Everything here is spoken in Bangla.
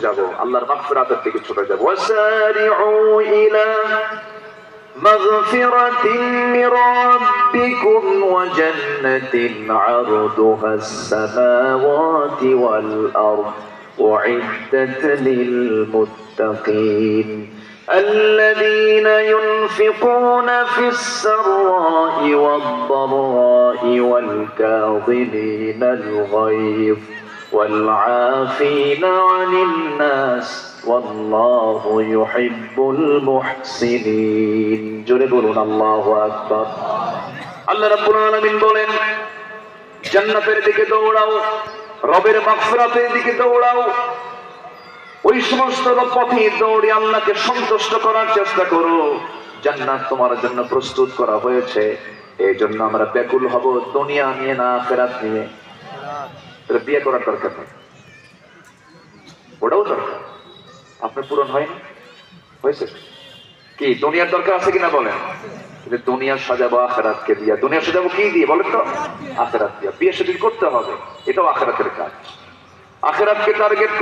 যাব, আল্লাহর মাগফিরাতের দিকে ছুটে যাব। ওয়াসারিউ ইলা মাগফিরাতিন মির রাব্বিকুম ওয়া জান্নাতিন আরদুহাস সামাওয়াতি ওয়াল আরদ উইদ্দাত লিল মুত্তাকিন الذين ينفقون في السراء والضراء والكاظمين الغيظ والعافين عن الناس والله يحب المحسنين জোরে বলুন আল্লাহু আকবার। আল্লাহ রাব্বুল আলামিন বলেন জান্নাতের দিকে দৌড়াও, রবের মাগফিরাতের দিকে দৌড়াও। ওই সমস্ত পথে দৌড়ে আল্লাহকে সন্তুষ্ট করার চেষ্টা করো। জান্নাত তোমার জন্য প্রস্তুত করা হয়েছে, এই জন্য আমরা ব্যাকুল হব দুনিয়া নিয়ে না আখিরাত নিয়ে। বিয়ে করার দরকার নেই, ওটাও দরকার। আপনার পূরণ হয়নি, হয়েছে কি? দুনিয়ার দরকার আছে কিনা বলেন? কিন্তু দুনিয়া সাজাবো আখিরাতকে দিয়া। দুনিয়া সাজাবো কি দিয়ে বলেন তো? আখিরাত দিয়া। বিয়ে শাদী করতে হবে, এটাও আখিরাতের কাজ। আখিরাতকে টার্গেট